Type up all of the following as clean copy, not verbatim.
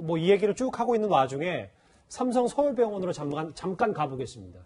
뭐 이 얘기를 쭉 하고 있는 와중에 삼성 서울병원으로 잠깐 가보겠습니다.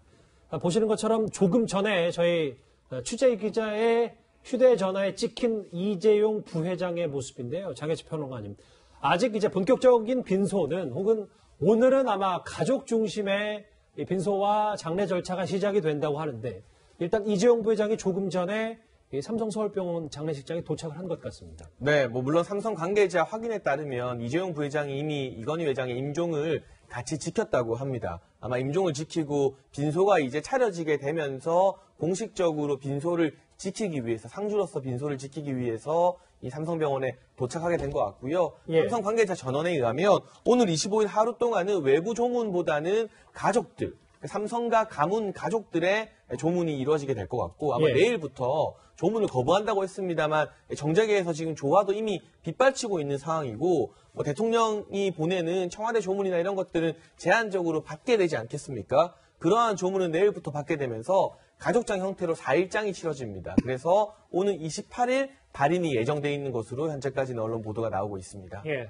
보시는 것처럼 조금 전에 저희 취재 기자의 휴대전화에 찍힌 이재용 부회장의 모습인데요. 장혜지 평론가님. 아직 이제 본격적인 빈소는 혹은 오늘은 아마 가족 중심의 빈소와 장례 절차가 시작이 된다고 하는데 일단 이재용 부회장이 조금 전에 삼성 서울병원 장례식장에 도착을 한 것 같습니다. 네, 뭐 물론 삼성 관계자 확인에 따르면 이재용 부회장이 이미 이건희 회장의 임종을 같이 지켰다고 합니다. 아마 임종을 지키고 빈소가 이제 차려지게 되면서 공식적으로 빈소를 지키기 위해서, 상주로서 빈소를 지키기 위해서 이 삼성병원에 도착하게 된 것 같고요. 예. 삼성 관계자 전원에 의하면 오늘 25일 하루 동안은 외부 조문보다는 가족들, 삼성과 가문 가족들의 조문이 이루어지게 될 것 같고 아마 예. 내일부터 조문을 거부한다고 했습니다만 정재계에서 지금 조화도 이미 빗발치고 있는 상황이고 뭐 대통령이 보내는 청와대 조문이나 이런 것들은 제한적으로 받게 되지 않겠습니까? 그러한 조문은 내일부터 받게 되면서 가족장 형태로 4일장이 치러집니다. 그래서 오늘 28일 발인이 예정돼 있는 것으로 현재까지는 언론 보도가 나오고 있습니다. 예.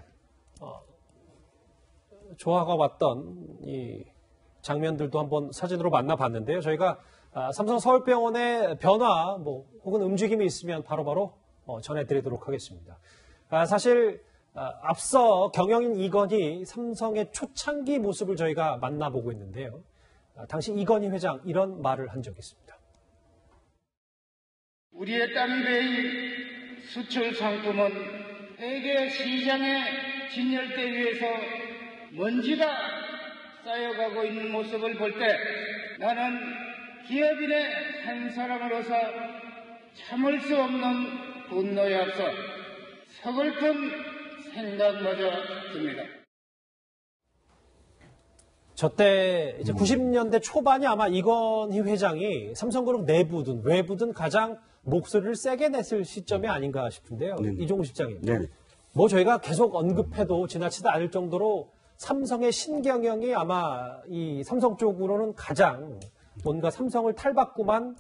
조화가 왔던 이 장면들도 한번 사진으로 만나봤는데요. 저희가 삼성 서울병원의 변화, 뭐 혹은 움직임이 있으면 바로바로 전해드리도록 하겠습니다. 사실 앞서 경영인 이건희 삼성의 초창기 모습을 저희가 만나보고 있는데요. 당시 이건희 회장 이런 말을 한 적이 있습니다. 우리의 땅이 베인 수출 상품은 세계 시장의 진열대 위에서 먼지가 쌓여가고 있는 모습을 볼 때 나는 기업인의 한 사람으로서 참을 수 없는 분노에 앞서 서글픈 생각마저 듭니다. 저때 이제 90년대 초반이 아마 이건희 회장이 삼성그룹 내부든 외부든 가장 목소리를 세게 냈을 시점이 아닌가 싶은데요. 이종우 실장님. 네. 뭐 저희가 계속 언급해도 지나치다 않을 정도로 삼성의 신경영이 아마 이 삼성 쪽으로는 가장 뭔가 삼성을 탈바꿈한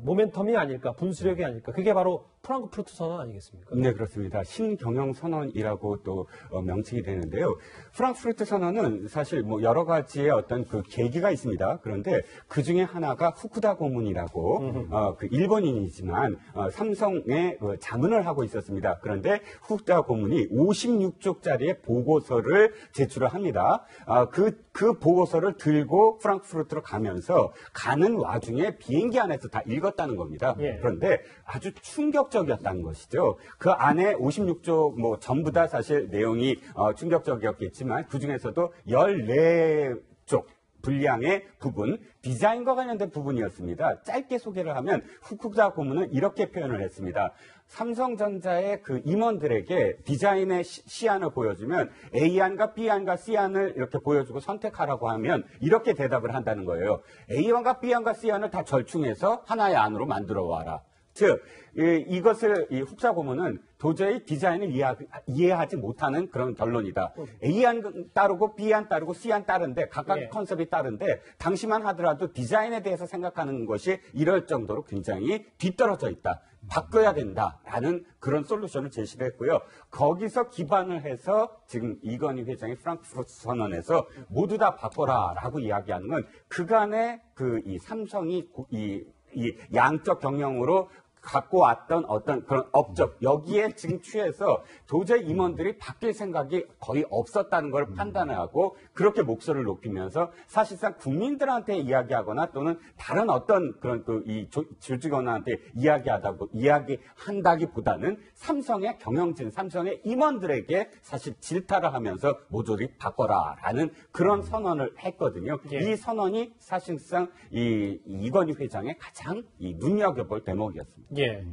모멘텀이 아닐까, 분수력이 아닐까. 그게 바로 프랑크푸르트 선언 아니겠습니까? 네, 그렇습니다. 신경영 선언이라고 또 명칭이 되는데요. 프랑크푸르트 선언은 사실 뭐 여러 가지의 어떤 그 계기가 있습니다. 그런데 그 중에 하나가 후쿠다 고문이라고 그 일본인이지만 삼성에 자문을 하고 있었습니다. 그런데 후쿠다 고문이 56쪽짜리의 보고서를 제출을 합니다. 그 보고서를 들고 프랑크푸르트로 가면서 가는 와중에 비행기 안에서 다 읽었다는 겁니다. 예. 그런데 아주 충격적이었다는 것이죠. 그 안에 56쪽 뭐 전부 다 사실 내용이 충격적이었겠지만 그 중에서도 14쪽 분량의 부분, 디자인과 관련된 부분이었습니다. 짧게 소개를 하면 후쿠다 고문은 이렇게 표현을 했습니다. 삼성전자의 그 임원들에게 디자인의 시안을 보여주면 A안과 B안과 C안을 이렇게 보여주고 선택하라고 하면 이렇게 대답을 한다는 거예요. A안과 B안과 C안을 다 절충해서 하나의 안으로 만들어 와라. 즉, 이것을 이 후쿠다 고문은 도저히 디자인을 이해하지 못하는 그런 결론이다. A안 따르고 B안 따르고 C안 따른데 각각 예. 컨셉이 따른데 당시만 하더라도 디자인에 대해서 생각하는 것이 이럴 정도로 굉장히 뒤떨어져 있다. 바꿔야 된다라는 그런 솔루션을 제시를 했고요. 거기서 기반을 해서 지금 이건희 회장이 프랑크푸르트 선언에서 모두 다 바꿔라라고 이야기하는 건 그간의 그 이 삼성이 이 양적 경영으로 갖고 왔던 어떤 그런 업적 여기에 지금 취해서 도저히 임원들이 바뀔 생각이 거의 없었다는 걸 판단하고 그렇게 목소리를 높이면서 사실상 국민들한테 이야기하거나 또는 다른 어떤 그런 이 조직원한테 이야기한다기보다는 삼성의 경영진, 삼성의 임원들에게 사실 질타를 하면서 모조리 바꿔라라는 그런 선언을 했거든요. 예. 이 선언이 사실상 이건희 회장의 가장 눈여겨볼 대목이었습니다. 예.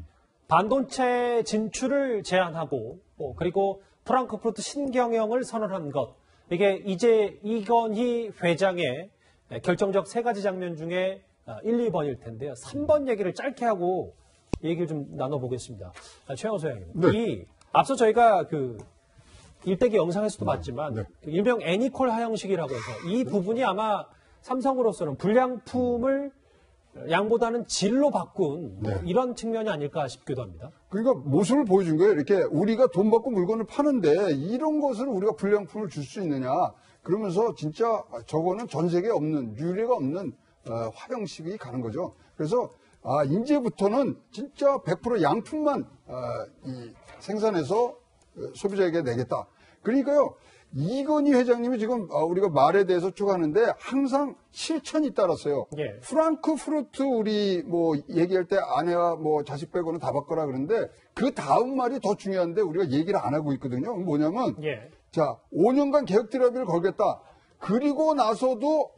반도체 진출을 제한하고 그리고 프랑크푸르트 신경영을 선언한 것. 이게 이제 이건희 회장의 결정적 세 가지 장면 중에 1, 2번일 텐데요. 3번 얘기를 짧게 하고 얘기를 좀 나눠보겠습니다. 최영호 소장님. 네. 앞서 저희가 그 일대기 영상에서도 봤지만 일명 애니콜 하형식이라고 해서 이 부분이 아마 삼성으로서는 불량품을 양보다는 질로 바꾼 뭐 네. 이런 측면이 아닐까 싶기도 합니다. 그러니까 모습을 보여준 거예요. 이렇게 우리가 돈 받고 물건을 파는데 이런 것을 우리가 불량품을 줄 수 있느냐. 그러면서 진짜 저거는 전 세계에 없는, 유례가 없는 화형식이 가는 거죠. 그래서 이제부터는 진짜 100% 양품만 생산해서 소비자에게 내겠다. 그러니까요, 이건희 회장님이 지금 우리가 말에 대해서 쭉 하는데 항상 실천이 따랐어요. 예. 프랑크푸르트 우리 뭐 얘기할 때 아내와 뭐 자식 빼고는 다 바꿔라 그러는데 그 다음 말이 더 중요한데 우리가 얘기를 안 하고 있거든요. 뭐냐면 예. 자, 5년간 개혁 테라피를 걸겠다. 그리고 나서도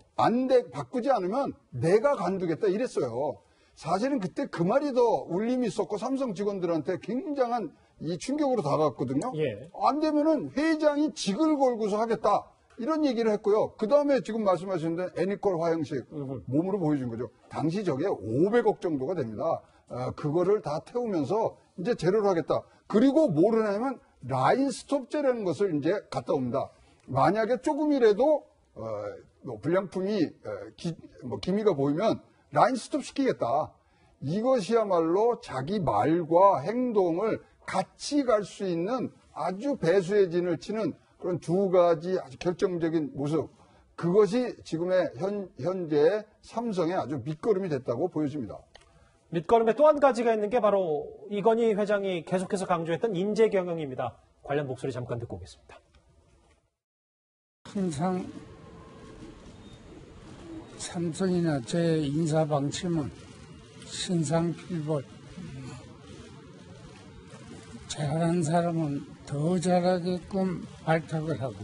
바꾸지 않으면 내가 간두겠다 이랬어요. 사실은 그때 그 말이 더 울림이 있었고 삼성 직원들한테 굉장한 이 충격으로 다가왔거든요. 예. 안 되면은 회장이 직을 걸고서 하겠다. 이런 얘기를 했고요. 그 다음에 지금 말씀하셨는데 애니콜 화형식 몸으로 보여준 거죠. 당시 저게 500억 정도가 됩니다. 그거를 다 태우면서 이제 재료를 하겠다. 그리고 뭐를 하냐면 라인 스톱제라는 것을 이제 갖다 옵니다. 만약에 조금이라도 뭐 불량품이 기미가 보이면 라인 스톱 시키겠다. 이것이야말로 자기 말과 행동을 같이 갈 수 있는 아주 배수의 진을 치는 그런 두 가지 아주 결정적인 모습. 그것이 지금의 현재 삼성의 아주 밑거름이 됐다고 보여집니다. 밑거름에 또 한 가지가 있는 게 바로 이건희 회장이 계속해서 강조했던 인재 경영입니다. 관련 목소리 잠깐 듣고 오겠습니다. 항상 삼성이나 제 인사 방침은 신상필벌. 잘하는 사람은 더 잘하게끔 발탁을 하고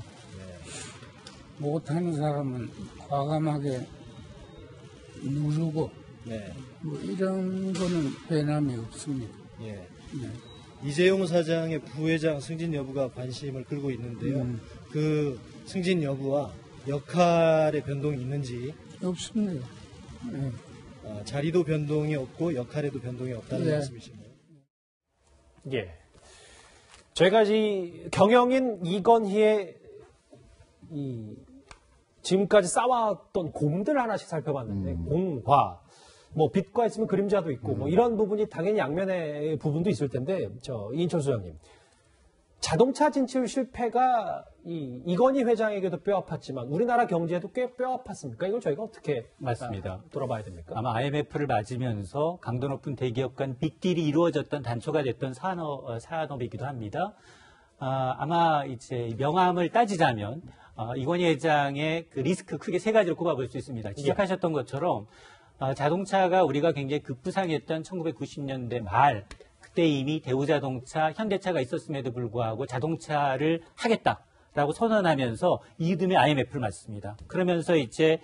못하는 사람은 과감하게 누르고 뭐 이런 거는 변함이 없습니다. 예. 이재용 사장의 부회장 승진 여부가 관심을 끌고 있는데요. 그 승진 여부와 역할의 변동이 있는지 없습니다. 자리도 변동이 없고 역할에도 변동이 없다는 예. 말씀이신가요? 예. 저희가 이 경영인 이건희의 지금까지 쌓아왔던 공들 하나씩 살펴봤는데 공과 뭐 빛과 있으면 그림자도 있고 뭐 이런 부분이 당연히 양면의 부분도 있을 텐데 이인철 소장님 자동차 진출 실패가 이건희 회장에게도 뼈아팠지만 우리나라 경제에도 꽤 뼈아팠습니까? 이걸 저희가 어떻게 맞습니다. 돌아봐야 됩니까? 아마 IMF를 맞으면서 강도 높은 대기업 간 빅딜이 이루어졌던 단초가 됐던 산업이기도 합니다. 아마 이제 명암을 따지자면 이건희 회장의 그 리스크 크게 세 가지로 꼽아볼 수 있습니다. 지적하셨던 것처럼 자동차가 우리가 굉장히 급부상했던 1990년대 말 그때 이미 대우자동차, 현대차가 있었음에도 불구하고 자동차를 하겠다라고 선언하면서 이듬해 IMF를 맞습니다. 그러면서 이제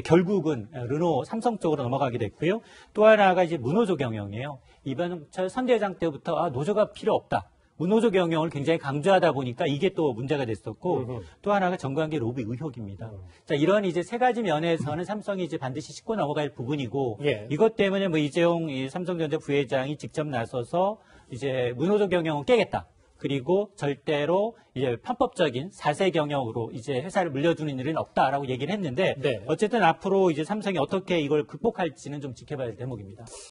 결국은 르노, 삼성 쪽으로 넘어가게 됐고요. 또 하나가 이제 무노조 경영이에요. 이번철 선대장 때부터 노조가 필요 없다. 무노조 경영을 굉장히 강조하다 보니까 이게 또 문제가 됐었고 또 하나가 정관계 로비 의혹입니다. 자, 이런 이제 세 가지 면에서는 삼성이 이제 반드시 짚고 넘어갈 부분이고 예. 이것 때문에 뭐 이재용 삼성전자 부회장이 직접 나서서 이제 무노조 경영은 깨겠다. 그리고 절대로 이제 편법적인 사세 경영으로 이제 회사를 물려주는 일은 없다라고 얘기를 했는데 네. 어쨌든 앞으로 이제 삼성이 어떻게 이걸 극복할지는 좀 지켜봐야 될 대목입니다.